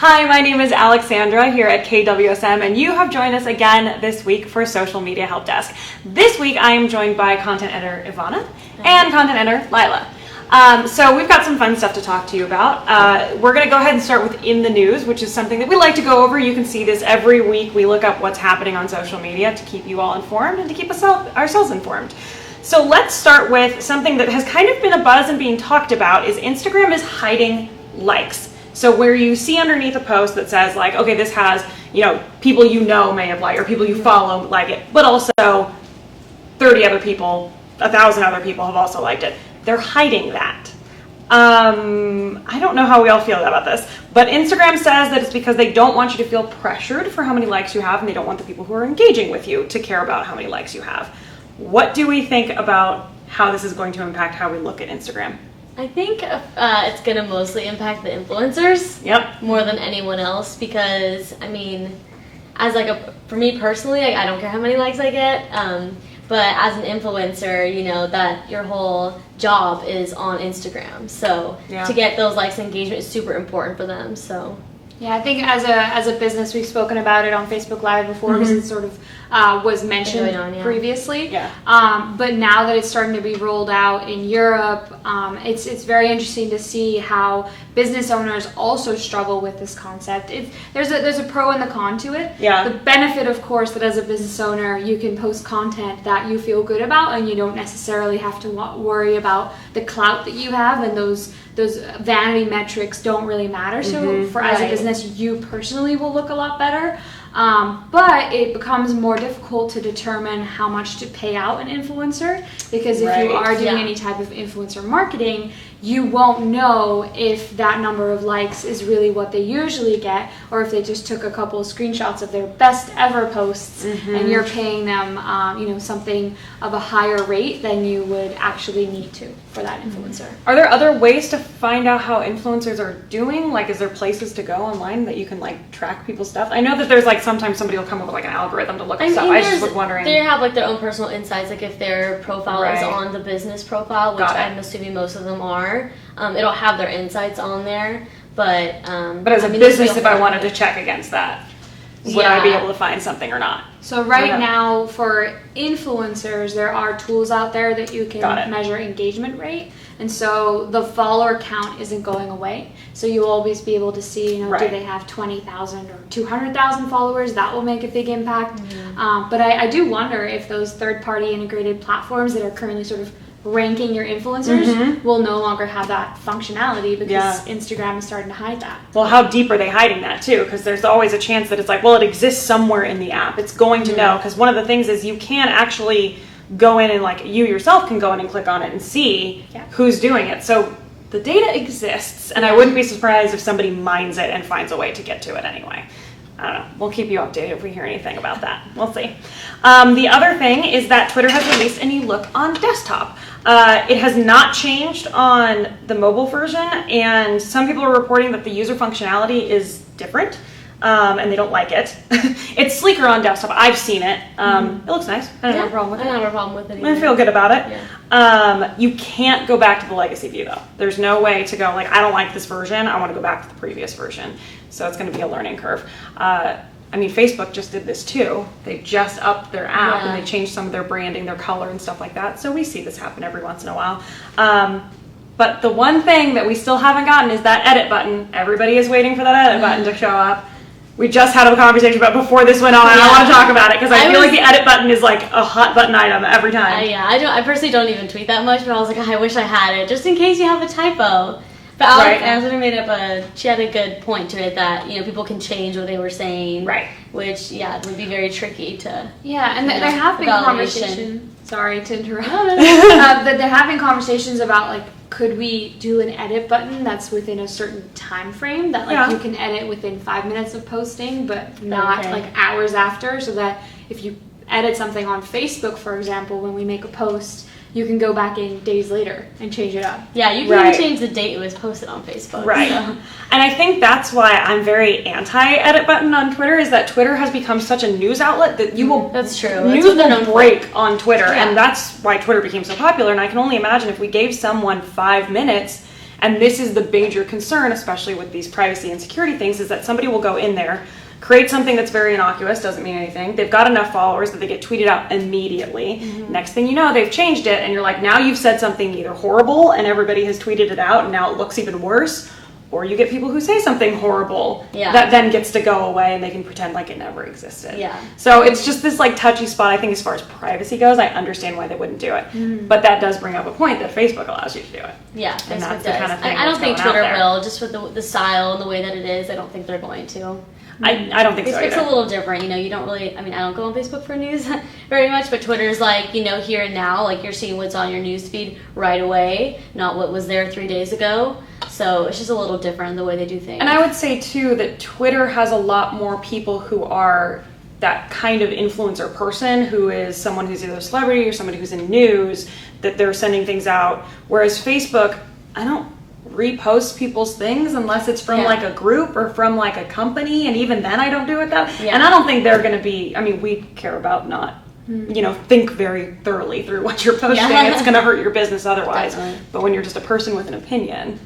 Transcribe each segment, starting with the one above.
Hi, my name is Alexandra here at KWSM, and you have joined us again this week for Social Media Help Desk. This week I am joined by content editor Ivana and content editor Lila. So we've got some fun stuff to talk to you about. We're going to go ahead and start with In the News, which is something that we like to go over. You can see this every week. We look up what's happening on social media to keep you all informed and to keep ourselves informed. So let's start with something that has kind of been a buzz and being talked about is Instagram is hiding likes. So where you see underneath a post that says like, okay, this has, people you know may have liked or people you follow like it, but also 30 other people, 1,000 other people have also liked it. They're hiding that. I don't know how we all feel about this, but Instagram says that it's because they don't want you to feel pressured for how many likes you have, and they don't want the people who are engaging with you to care about how many likes you have. What do we think about how this is going to impact how we look at Instagram? I think it's going to mostly impact the influencers more than anyone else because, for me personally, I don't care how many likes I get, but as an influencer, that your whole job is on Instagram. So to get those likes and engagement is super important for them. So yeah, I think as a business, we've spoken about it on Facebook Live before because it sort of was mentioned previously. Yeah. But now that it's starting to be rolled out in Europe, it's very interesting to see how business owners also struggle with this concept. There's a pro and the con to it. Yeah. The benefit, of course, that as a business owner, you can post content that you feel good about, and you don't necessarily have to worry about the clout that you have, and those vanity metrics don't really matter. So as a business, you personally will look a lot better. But it becomes more difficult to determine how much to pay out an influencer because if you are doing any type of influencer marketing, you won't know if that number of likes is really what they usually get or if they just took a couple of screenshots of their best ever posts and you're paying them something of a higher rate than you would actually need to for that influencer. Are there other ways to find out how influencers are doing? Like, is there places to go online that you can track people's stuff? I know that there's sometimes somebody will come up with an algorithm to look at stuff. I just was wondering. They have their own personal insights, if their profile is on the business profile, which I'm assuming most of them are. It'll have their insights on there, but as a business, if I wanted to check against that, would I be able to find something or not? So now for influencers, there are tools out there that you can measure engagement rate. And so the follower count isn't going away. So you'll always be able to see, do they have 20,000 or 200,000 followers? That will make a big impact. But I do wonder if those third-party integrated platforms that are currently sort of ranking your influencers will no longer have that functionality because Instagram is starting to hide that. Well, how deep are they hiding that too? Because there's always a chance that it's it exists somewhere in the app. It's going to know, because one of the things is you can actually go in and you yourself can go in and click on it and see who's doing it. So the data exists, and I wouldn't be surprised if somebody mines it and finds a way to get to it anyway. I don't know. We'll keep you updated if we hear anything about that. We'll see. The other thing is that Twitter has released a new look on desktop. It has not changed on the mobile version, and some people are reporting that the user functionality is different, and they don't like it. It's sleeker on desktop. I've seen it. It looks nice. I don't have a problem with it. I don't have a problem with it either. I feel good about it. Yeah. You can't go back to the legacy view, though. There's no way to go, I don't like this version. I want to go back to the previous version. So it's going to be a learning curve. Facebook just did this too. They just upped their app and they changed some of their branding, their color and stuff like that. So we see this happen every once in a while. But the one thing that we still haven't gotten is that edit button. Everybody is waiting for that edit button to show up. We just had a conversation about before this went on. I don't want to talk about it because I feel like the edit button is a hot button item every time. I personally don't even tweet that much, but I was I wish I had it just in case you have a typo. But Alex she had a good point to it that, people can change what they were saying. Right. Which, it would be very tricky to... Yeah, and there have been conversations... Sorry to interrupt. But they're having conversations about, could we do an edit button that's within a certain time frame that, you can edit within 5 minutes of posting, but not, hours after, so that if you edit something on Facebook, for example, when we make a post... you can go back in days later and change it up. Yeah, you can even change the date it was posted on Facebook. Right. So. And I think that's why I'm very anti-edit button on Twitter, is that Twitter has become such a news outlet that you will... That's true. News will break on Twitter, and that's why Twitter became so popular. And I can only imagine if we gave someone 5 minutes And this is the major concern, especially with these privacy and security things, is that somebody will go in there, create something that's very innocuous, doesn't mean anything. They've got enough followers that they get tweeted out immediately. Next thing you know, they've changed it, and you're like, now you've said something either horrible and everybody has tweeted it out and now it looks even worse, or you get people who say something horrible that then gets to go away and they can pretend like it never existed. So it's just this like touchy spot. I think as far as privacy goes, I understand why they wouldn't do it. But that does bring up a point that Facebook allows you to do it. Yeah, and Facebook that's the kind of thing I don't think that's going Twitter out there. will, just with the style and the way that it is. I don't think they're going to. I don't think so Facebook's either. a little different, you know, you don't really, I mean, I don't go on Facebook for news very much, but Twitter's like, you know, here and now, like you're seeing what's on your news feed right away, not what was there 3 days ago. So it's just a little different the way they do things. And I would say too that Twitter has a lot more people who are that kind of influencer person, who is someone who's either a celebrity or somebody who's in news, that they're sending things out. Whereas Facebook, I don't repost people's things unless it's from like a group or from like a company, and even then I don't do it that. And I don't think they're going to be, I mean, we care about not, you know, think very thoroughly through what you're posting. It's going to hurt your business otherwise. Definitely. But when you're just a person with an opinion,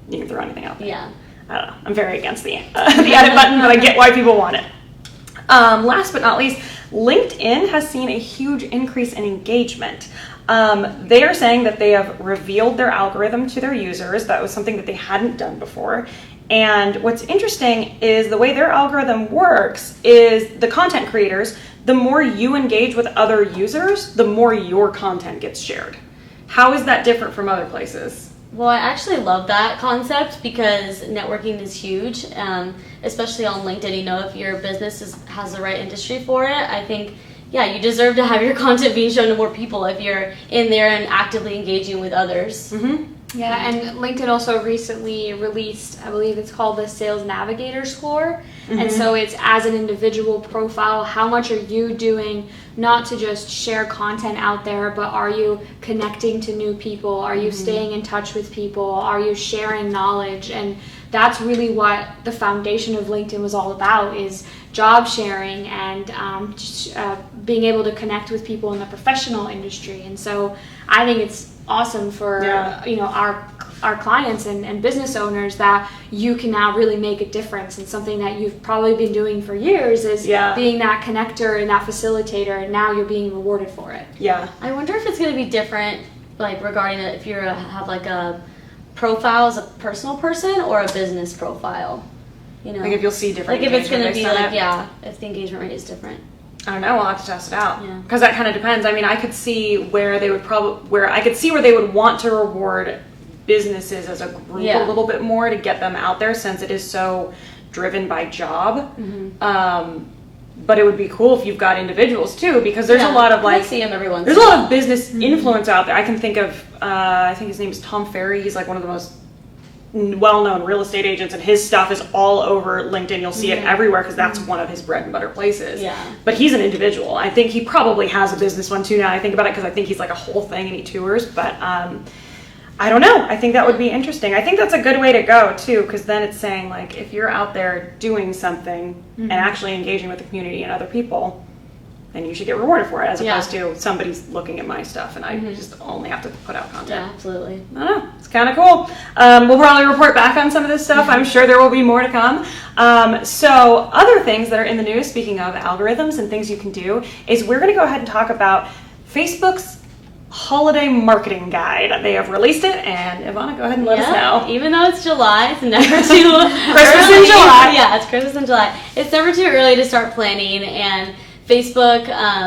you can throw anything out there. Yeah. I don't know. I'm very against the edit button, but I get why people want it. Last but not least, LinkedIn has seen a huge increase in engagement. They are saying that they have revealed their algorithm to their users. That was something that they hadn't done before. And what's interesting is the way their algorithm works is the content creators, the more you engage with other users, the more your content gets shared. How is that different from other places? Well, I actually love that concept because networking is huge, especially on LinkedIn. You know, if your business has the right industry for it, I think, yeah, you deserve to have your content being shown to more people if you're in there and actively engaging with others. Yeah, and LinkedIn also recently released, I believe it's called the Sales Navigator Score. And so it's as an individual profile, how much are you doing not to just share content out there, but are you connecting to new people? Are you staying in touch with people? Are you sharing knowledge? And that's really what the foundation of LinkedIn was all about, is job sharing and being able to connect with people in the professional industry. And so I think it's awesome for you know, our clients and business owners that you can now really make a difference, and something that you've probably been doing for years is being that connector and that facilitator, and now you're being rewarded for it. I wonder if it's going to be different, like regarding if you have like a profile as a personal person or a business profile. You know, Like if you'll see different like if it's going to engagement be based on like it? if the engagement rate is different. I don't know. We'll have to test it out. Yeah. Because that kind of depends. I mean, I could see where they would they would want to reward businesses as a group a little bit more to get them out there, since it is so driven by job. But it would be cool if you've got individuals too, because there's a lot of like, I see them every once there's in a a lot while. of business influence out there. I can think of, I think his name is Tom Ferry. He's like one of the most well-known real estate agents, and his stuff is all over LinkedIn. You'll see it everywhere because that's one of his bread and butter places. But he's an individual. I think he probably has a business one too now I think about it, because I think he's like a whole thing and he tours. But I don't know. I think that would be interesting. I think that's a good way to go too, because then it's saying like, if you're out there doing something and actually engaging with the community and other people, then you should get rewarded for it, as opposed to somebody's looking at my stuff and I just only have to put out content. Yeah, absolutely. I don't know. It's kind of cool. We'll probably report back on some of this stuff. I'm sure there will be more to come. So other things that are in the news, speaking of algorithms and things you can do, is we're going to go ahead and talk about Facebook's holiday marketing guide. They have released it, and Ivana, go ahead and let us know. Even though it's July, it's never too Christmas early. in July. Yeah, it's Christmas in July. It's never too early to start planning, and Facebook,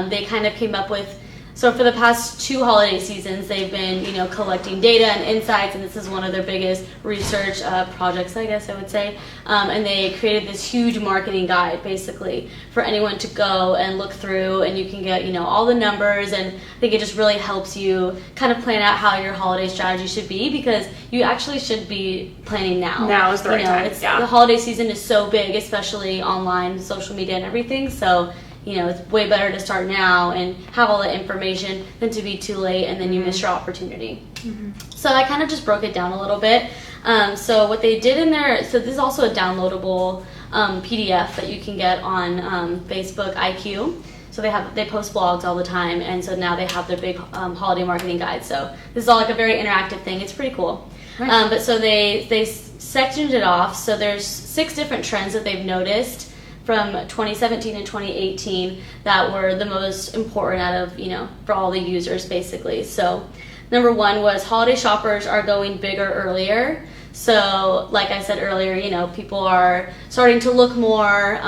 they kind of came up with, so for the past 2 holiday seasons, they've been, you know, collecting data and insights, and this is one of their biggest research projects, I guess I would say. And they created this huge marketing guide, basically, for anyone to go and look through, and you can get, you know, all the numbers, and I think it just really helps you kind of plan out how your holiday strategy should be, because you actually should be planning now. Now is the right time. The holiday season is so big, especially online, social media, and everything, so you know, it's way better to start now and have all the information than to be too late and then you miss your opportunity. So I kind of just broke it down a little bit. So what they did in there, so this is also a downloadable PDF that you can get on Facebook IQ. So they post blogs all the time, and so now they have their big holiday marketing guide. So this is all like a very interactive thing. It's pretty cool. Right. But so they sectioned it off. So there's 6 different trends that they've noticed from 2017 and 2018 that were the most important out of, for all the users basically. So number 1 was holiday shoppers are going bigger earlier. So like I said earlier, people are starting to look more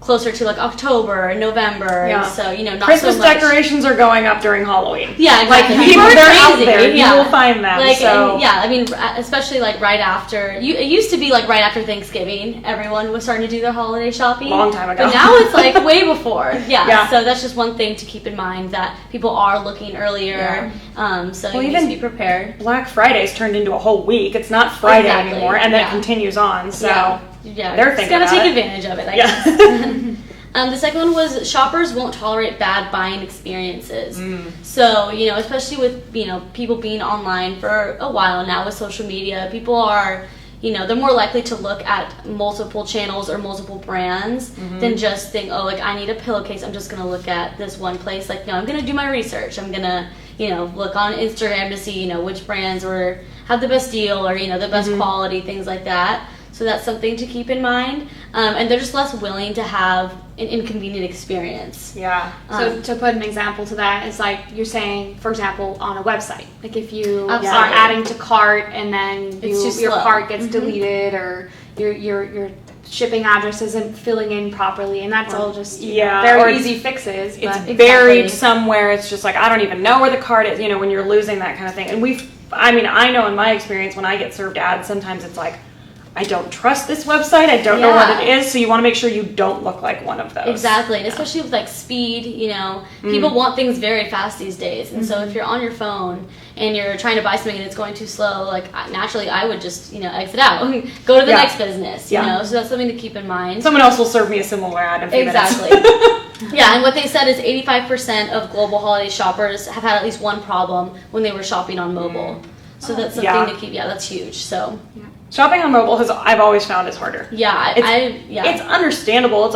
closer to like October and November, Yeah. and so not Christmas so much. decorations are going up during Halloween. Yeah, exactly. Like People are they're out crazy. there. Yeah. You will find them. Like, so. and, yeah, I mean, especially like right after. It used to be like right after Thanksgiving, everyone was starting to do their holiday shopping. Long time ago. But now it's like way before. Yeah. Yeah. So that's just one thing to keep in mind, that people are looking earlier. Yeah. So Well, you need even to be prepared. Black Friday's turned into a whole week. It's not Friday Exactly. anymore, and then Yeah. it continues on. So Yeah. they're Just thinking gotta about take it. advantage of it, I Yeah. guess. The second one was shoppers won't tolerate bad buying experiences. So, especially with, people being online for a while now with social media, people are, they're more likely to look at multiple channels or multiple brands than just think, oh, like I need a pillowcase, I'm just going to look at this one place. Like, no, I'm going to do my research. I'm going to, look on Instagram to see, which brands have the best deal or, the best quality, things like that. So that's something to keep in mind. And they're just less willing to have an inconvenient experience. Yeah. So to put an example to that, it's like you're saying, for example, on a website. Like if you Absolutely. are adding to cart and then It's too your slow. cart gets deleted, or your shipping address isn't filling in properly, and that's all just Yeah, or very it's- easy fixes. It's But buried somewhere. It's just like, I don't even know where the card is, when you're losing that kind of thing. And I know in my experience, when I get served ads, sometimes it's like, I don't trust this website. I don't know what it is. So you want to make sure you don't look like one of those. Exactly. And especially with like speed, people want things very fast these days. And so if you're on your phone and you're trying to buy something and it's going too slow, like naturally I would just, exit out, go to the next business, so that's something to keep in mind. Someone else will serve me a similar ad in a few Exactly. minutes. Yeah, and what they said is 85% of global holiday shoppers have had at least one problem when they were shopping on mobile. So that's something to keep, that's huge. So Shopping on mobile I've always found is harder. yeah, It's understandable.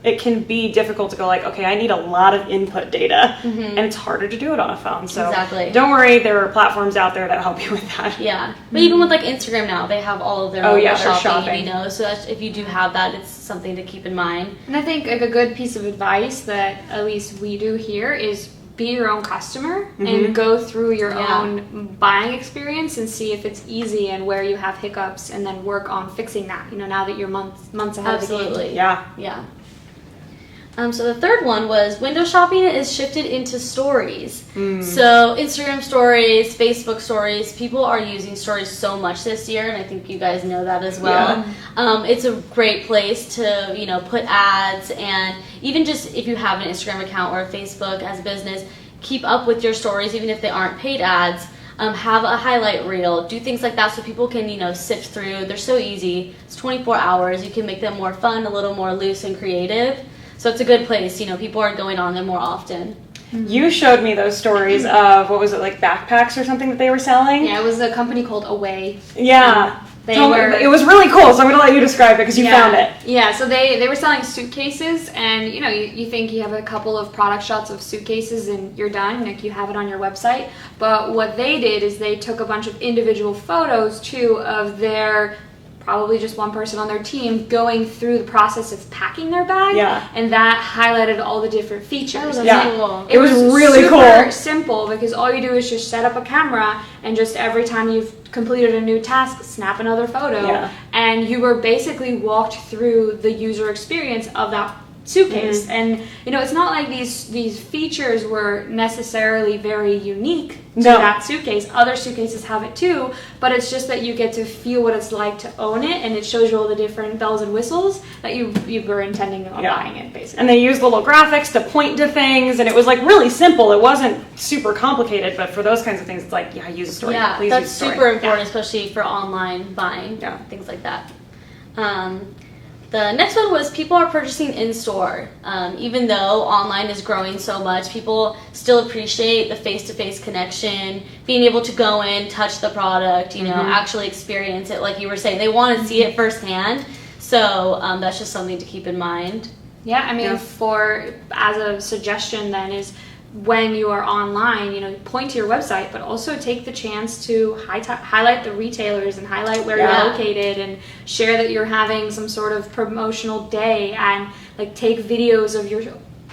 It can be difficult to go like, okay, I need a lot of input data, and it's harder to do it on a phone. So Exactly. don't worry, there are platforms out there that help you with that. Yeah, but even with like Instagram now, they have all of their mobile they're shopping. So that's, if you do have that, it's something to keep in mind. And I think like a good piece of advice that at least we do here is be your own customer and go through your own buying experience and see if it's easy and where you have hiccups, and then work on fixing that. Now that you're months ahead of the game. Absolutely. Yeah. Yeah. So the third one was window shopping is shifted into stories. So Instagram stories, Facebook stories, people are using stories so much this year, and I think you guys know that as well. It's a great place to, put ads, and even just if you have an Instagram account or a Facebook as a business, keep up with your stories, even if they aren't paid ads. Have a highlight reel, do things like that so people can, sift through. They're so easy. It's 24 hours. You can make them more fun, a little more loose and creative. So it's a good place, people are going on them more often. You showed me those stories of, what was it, like backpacks or something that they were selling? Yeah, it was a company called Away. Yeah. It was really cool, so I'm going to let you describe it because you found it. Yeah, so they were selling suitcases, and you think you have a couple of product shots of suitcases and you're done, like you have it on your website. But what they did is they took a bunch of individual photos too of their, probably just one person on their team, going through the process of packing their bag, and that highlighted all the different features. Cool. It was really super cool. simple, because all you do is just set up a camera, and just every time you've completed a new task, snap another photo, and you were basically walked through the user experience of that suitcase. And it's not like these features were necessarily very unique to that suitcase. Other suitcases have it too, but it's just that you get to feel what it's like to own it, and it shows you all the different bells and whistles that you were intending on buying it, basically. And they used little graphics to point to things, and it was like really simple. It wasn't super complicated, but for those kinds of things, it's like, use a story. Yeah, Please that's use a story. super important, especially for online buying, things like that. The next one was people are purchasing in-store. Even though online is growing so much, people still appreciate the face-to-face connection, being able to go in, touch the product, actually experience it like you were saying. They want to see it firsthand, so that's just something to keep in mind. Yeah, I mean, as a suggestion then is when you are online, point to your website, but also take the chance to highlight the retailers and highlight where you're located, and share that you're having some sort of promotional day, and like take videos of your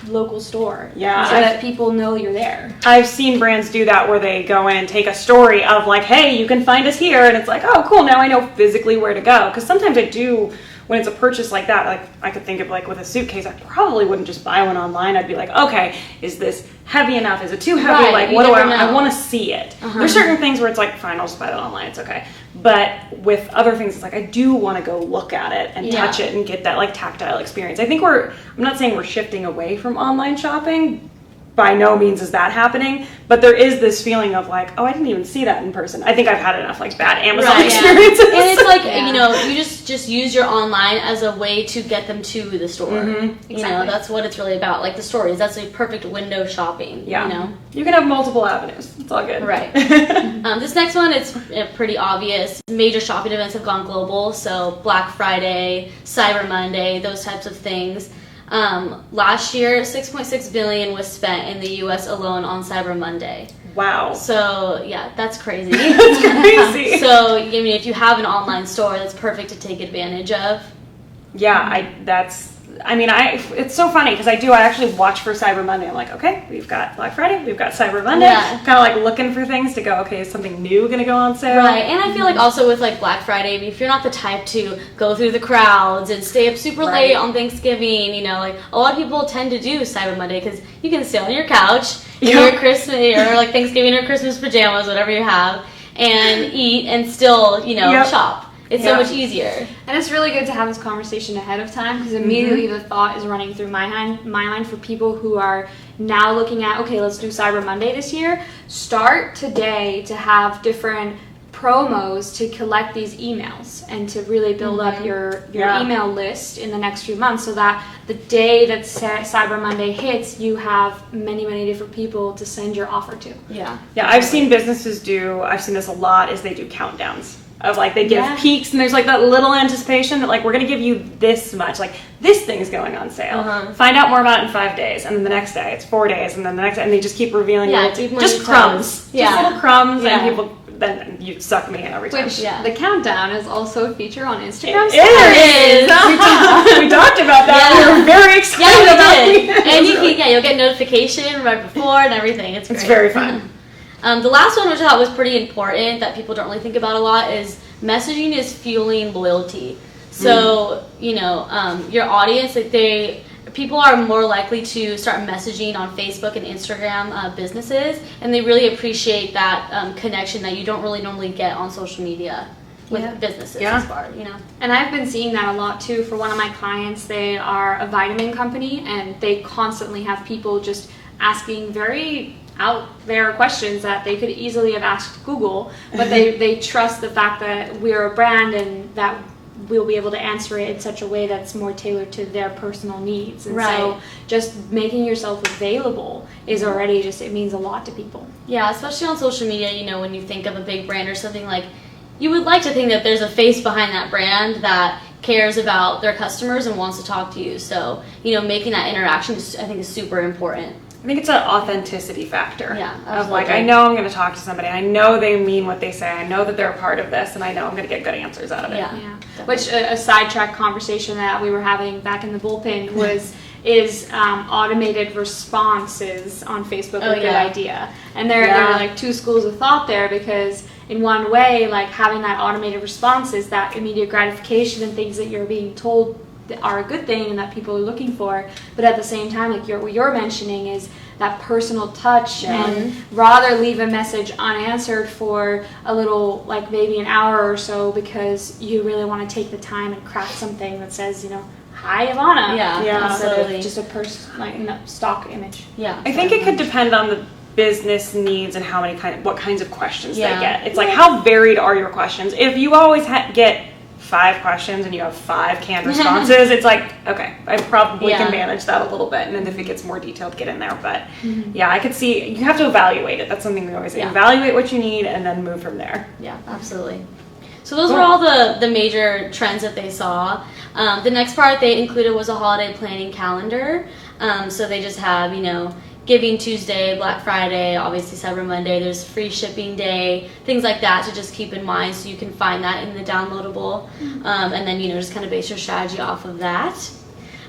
local store, so that people know you're there. I've seen brands do that where they go in and take a story of like, hey, you can find us here, and it's like, oh cool, now I know physically where to go. Because sometimes I do, when it's a purchase like that, like I could think of like with a suitcase, I probably wouldn't just buy one online. I'd be like, okay, is this heavy enough? Is it too heavy? Right, like what do I want to see it. There's certain things where it's like, fine, I'll just buy that online, it's okay. But with other things, it's like I do want to go look at it and touch it and get that like tactile experience. I think I'm not saying we're shifting away from online shopping. By no means is that happening, but there is this feeling of like, oh, I didn't even see that in person. I think I've had enough like bad Amazon experiences. And it's like, you just use your online as a way to get them to the store. Exactly. That's what it's really about. Like the stories, that's a perfect window shopping. You can have multiple avenues. It's all good. Right. This next one, it's pretty obvious. Major shopping events have gone global, so Black Friday, Cyber Monday, those types of things. Last year, $6.6 billion was spent in the U.S. alone on Cyber Monday. Wow. So yeah, that's crazy. That's crazy. So I mean, if you have an online store, that's perfect to take advantage of. Yeah, it's so funny because I actually watch for Cyber Monday. I'm like, okay, we've got Black Friday, we've got Cyber Monday. Kind of like looking for things to go, okay, is something new going to go on sale? Right, and I feel like also with like Black Friday, I mean, if you're not the type to go through the crowds and stay up super late on Thanksgiving, like a lot of people tend to do Cyber Monday because you can stay on your couch in your Christmas or like Thanksgiving or Christmas pajamas, whatever you have, and eat and still, shop. It's so much easier. And it's really good to have this conversation ahead of time, because immediately the thought is running through my mind for people who are now looking at, okay, let's do Cyber Monday this year. Start today to have different promos to collect these emails and to really build up your email list in the next few months, so that the day that Cyber Monday hits, you have many, many different people to send your offer to. Yeah, I've seen businesses I've seen this a lot, is they do countdowns. Of like they give peaks, and there's like that little anticipation that like we're gonna give you this much, like this thing's going on sale. Find out more about it in 5 days, and then the next day it's 4 days, and then the next day, and they just keep revealing just crumbs, just little crumbs, and people then you suck me in every time. Which the countdown is also a feature on Instagram. It is. We talked about that. We were very excited about it. And you'll get notification right before and everything. It's great. It's very fun. The last one, which I thought was pretty important that people don't really think about a lot, is messaging is fueling loyalty. So, your audience, people are more likely to start messaging on Facebook and Instagram businesses, and they really appreciate that connection that you don't really normally get on social media with businesses as far, And I've been seeing that a lot too. For one of my clients, they are a vitamin company, and they constantly have people just asking very out there questions that they could easily have asked Google, but they trust the fact that we're a brand and that we'll be able to answer it in such a way that's more tailored to their personal needs. And so just making yourself available is already it means a lot to people. Yeah, especially on social media, when you think of a big brand or something, like you would like to think that there's a face behind that brand that cares about their customers and wants to talk to you. So, making that interaction I think is super important. I think it's an authenticity factor. Yeah, absolutely. Of like, I know I'm going to talk to somebody. I know they mean what they say. I know that they're a part of this, and I know I'm going to get good answers out of it. Yeah. Which a sidetrack conversation that we were having back in the bullpen is automated responses on Facebook a good idea. And there are like two schools of thought there, because in one way, like having that automated response is that immediate gratification and things that you're being told are a good thing and that people are looking for, but at the same time, like what you're mentioning is that personal touch, and rather leave a message unanswered for a little, like maybe an hour or so, because you really want to take the time and craft something that says, hi Ivana, instead of just a stock image. I think it could depend on the business needs and what kinds of questions they get. It's like, how varied are your questions? If you always get 5 questions and you have 5 canned responses, it's like, okay, I probably can manage that a little bit, and then if it gets more detailed, get in there. But I could see you have to evaluate it. That's something we always say. Evaluate what you need and then move from there. Yeah, absolutely. So those were all the major trends that they saw. The next part they included was a holiday planning calendar. So they just have, Giving Tuesday, Black Friday, obviously Cyber Monday, there's free shipping day, things like that to just keep in mind, so you can find that in the downloadable. And then, just kind of base your strategy off of that.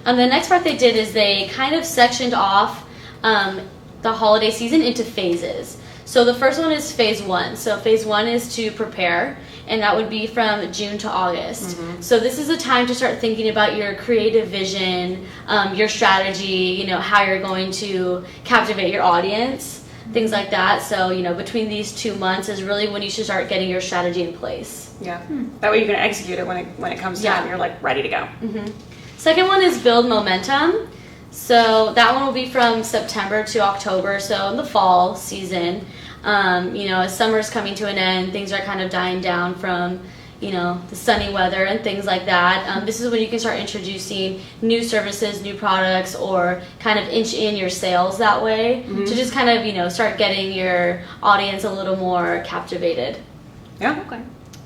The next part they did is they kind of sectioned off the holiday season into phases. So the first one is phase 1. So phase 1 is to prepare, and that would be from June to August. So this is a time to start thinking about your creative vision, your strategy, how you're going to captivate your audience, things like that. So, between these 2 months is really when you should start getting your strategy in place. Yeah. That way you can execute it when it comes time. You're like ready to go. Second one is build momentum. So that one will be from September to October, so in the fall season. As summer's coming to an end, things are kind of dying down from, the sunny weather and things like that. This is when you can start introducing new services, new products, or kind of inch in your sales that way to just kind of, start getting your audience a little more captivated. Yeah. Okay.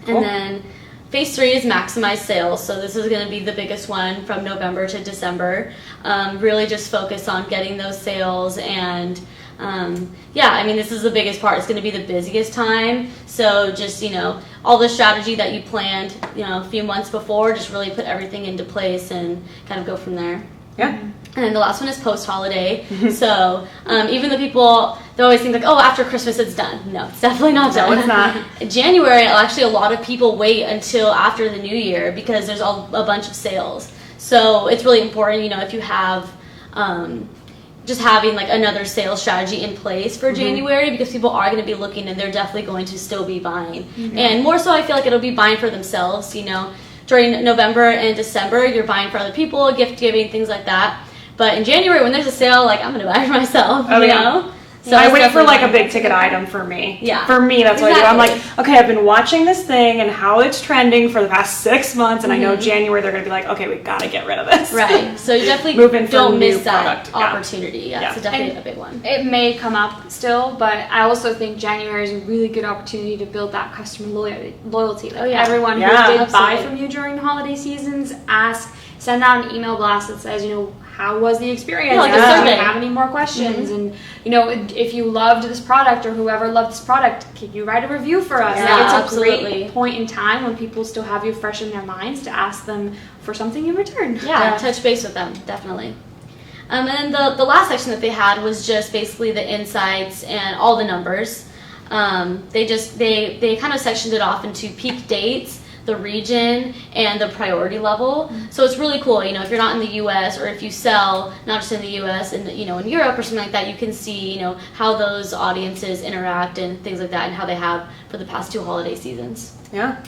And then phase 3 is maximize sales. So this is going to be the biggest one from November to December. Really just focus on getting those sales and this is the biggest part. It's going to be the busiest time. So just, all the strategy that you planned, a few months before, just really put everything into place and kind of go from there. Yeah. And then the last one is post-holiday. So even the people, they always think like, oh, after Christmas it's done. No, it's definitely not done. No, it's not. January, actually a lot of people wait until after the new year because there's a bunch of sales. So it's really important, if you have just having like another sales strategy in place for January, because people are going to be looking and they're definitely going to still be buying. And more so I feel like it'll be buying for themselves, during November and December you're buying for other people, gift giving, things like that. But in January when there's a sale, like I'm going to buy for myself, So I wait for like a big ticket item for me. Yeah. For me, that's what I do. I'm like, okay, I've been watching this thing and how it's trending for the past 6 months, and I know January they're going to be like, okay, we got to get rid of this. Right. So you definitely don't miss that opportunity. Yeah, it's definitely a big one. It may come up still, but I also think January is a really good opportunity to build that customer loyalty. Like everyone who did buy from you during the holiday seasons, send out an email blast that says, how was the experience? Yeah, like do you have any more questions? And if you loved this product or whoever loved this product, can you write a review for us? Yeah, it's a great point in time when people still have you fresh in their minds to ask them for something in return. Yeah, touch base with them, definitely. And then the last section that they had was just basically the insights and all the numbers. They kind of sectioned it off into peak dates, the region, and the priority level. So it's really cool, if you're not in the US, or if you sell not just in the US and in Europe or something like that, you can see how those audiences interact and things like that, and how they have for the past 2 holiday seasons. Yeah.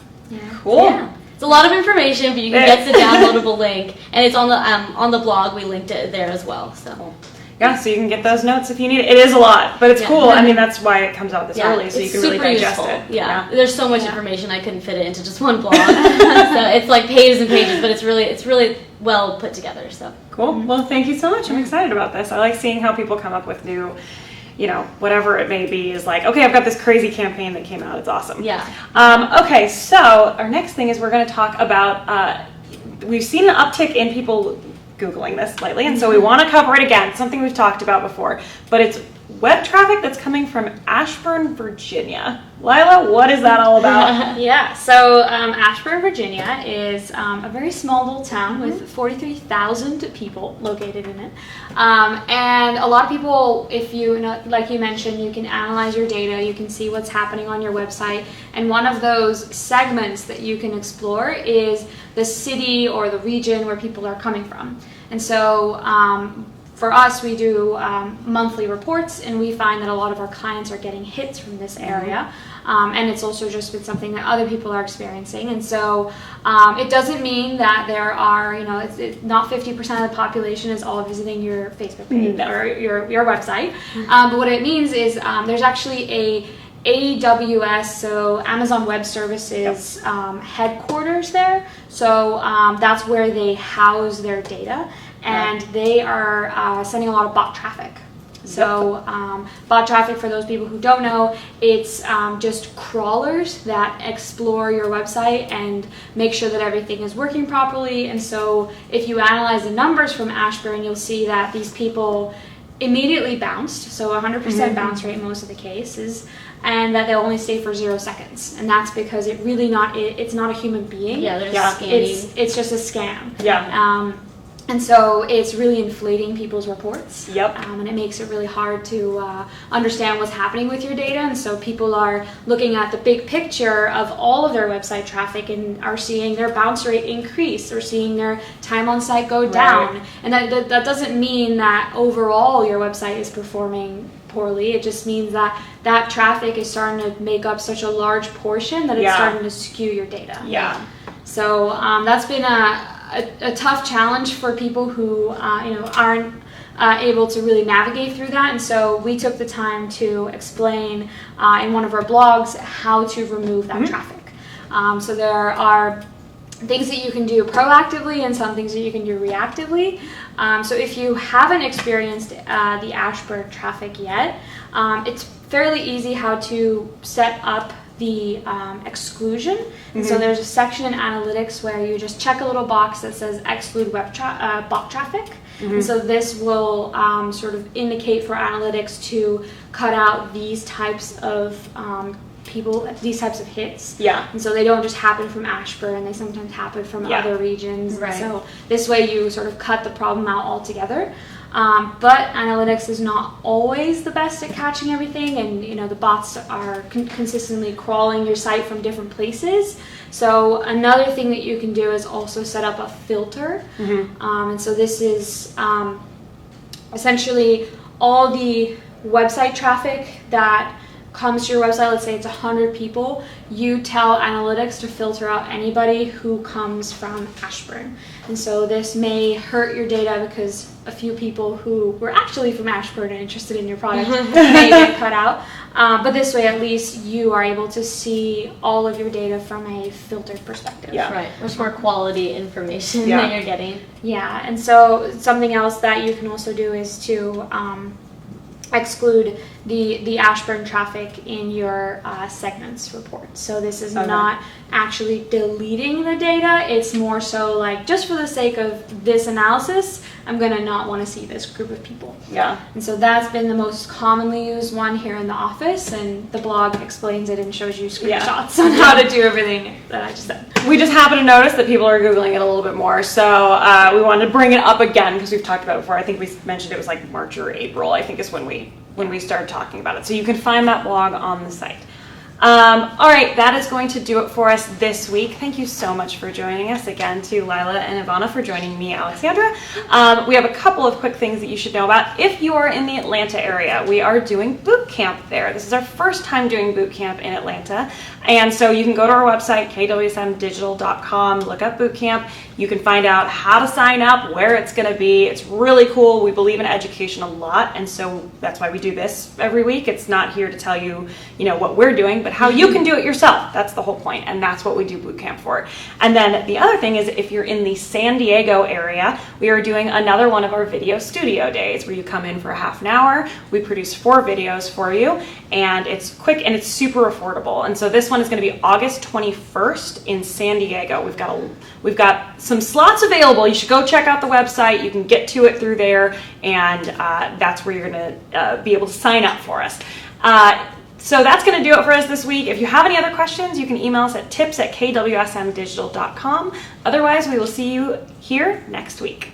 Cool. Yeah. It's a lot of information, but you can get the downloadable link, and it's on the blog. We linked it there as well. So. Cool. Yeah, so you can get those notes if you need it. It is a lot, but it's cool. I mean, that's why it comes out this early, so you can really digest it. Yeah, there's so much information I couldn't fit it into just one blog. So it's like pages and pages, but it's really well put together. So cool. Well, thank you so much. I'm excited about this. I like seeing how people come up with new, whatever it may be. Is like, okay, I've got this crazy campaign that came out. It's awesome. Yeah. Okay, so our next thing is we're going to talk about. We've seen an uptick in people Googling this lately, and so we want to cover it again, something we've talked about before, but it's web traffic that's coming from Ashburn, Virginia. Lila, what is that all about? Yeah, so Ashburn, Virginia is a very small little town with 43,000 people located in it. And a lot of people, if you, like you mentioned, you can analyze your data, you can see what's happening on your website, and one of those segments that you can explore is the city or the region where people are coming from. And so for us, we do monthly reports, and we find that a lot of our clients are getting hits from this area. And it's also just been something that other people are experiencing. And so it doesn't mean that there are, it's not 50% of the population is all visiting your Facebook page or your website. But what it means is there's actually a AWS, so Amazon Web Services headquarters there. So that's where they house their data, and they are sending a lot of bot traffic. So bot traffic, for those people who don't know, it's just crawlers that explore your website and make sure that everything is working properly. And so if you analyze the numbers from Ashburn, you'll see that these people immediately bounced, so 100% bounce rate in most of the cases, and that they'll only stay for 0 seconds. And that's because it's not a human being. Yeah, they're just scanning. It's just a scam. Yeah. And so it's really inflating people's reports. Yep. And it makes it really hard to understand what's happening with your data. And so people are looking at the big picture of all of their website traffic and are seeing their bounce rate increase or seeing their time on site go down. Right. And that doesn't mean that overall your website is performing poorly. It just means that that traffic is starting to make up such a large portion that it's starting to skew your data. Yeah. So that's been a tough challenge for people who aren't able to really navigate through that. And so we took the time to explain in one of our blogs how to remove that traffic. So there are things that you can do proactively and some things that you can do reactively. So if you haven't experienced the Ashburn traffic yet, it's fairly easy how to set up the exclusion. And so there's a section in analytics where you just check a little box that says exclude bot traffic. And so this will sort of indicate for analytics to cut out these types of these types of hits. Yeah. And so they don't just happen from Ashburn, they sometimes happen from other regions. Right. So this way you sort of cut the problem out altogether. But analytics is not always the best at catching everything, and the bots are consistently crawling your site from different places. So another thing that you can do is also set up a filter. And so this is essentially all the website traffic that comes to your website. Let's say it's 100 people, you tell analytics to filter out anybody who comes from Ashburn. And so this may hurt your data because a few people who were actually from Ashburn and interested in your product may get cut out. But this way, at least you are able to see all of your data from a filtered perspective. Yeah, right. Much more quality information that you're getting. Yeah, and so something else that you can also do is to exclude the Ashburn traffic in your segments report. So this is not actually deleting the data. It's more so like, just for the sake of this analysis, I'm going to not want to see this group of people. Yeah. And so that's been the most commonly used one here in the office, and the blog explains it and shows you screenshots on how to do everything that I just said. We just happened to notice that people are Googling it a little bit more, so we wanted to bring it up again because we've talked about it before. I think we mentioned it was like March or April, I think is when we started talking about it. So you can find that blog on the site. All right, that is going to do it for us this week. Thank you so much for joining us again, to Lila and Ivana for joining me, Alexandra. We have a couple of quick things that you should know about. If you are in the Atlanta area, we are doing boot camp there. This is our first time doing boot camp in Atlanta. And so you can go to our website, kwsmdigital.com, look up boot camp. You can find out how to sign up, where it's going to be. It's really cool. We believe in education a lot, and so that's why we do this every week. It's not here to tell you, what we're doing, but how you can do it yourself. That's the whole point, and that's what we do boot camp for. And then the other thing is, if you're in the San Diego area, we are doing another one of our video studio days where you come in for a half an hour. We produce 4 videos for you, and it's quick and it's super affordable. And so this one is going to be August 21st in San Diego. We've got some slots available. You should go check out the website. You can get to it through there, and that's where you're going to be able to sign up for us. So that's going to do it for us this week. If you have any other questions, you can email us at tips@kwsmdigital.com. Otherwise, we will see you here next week.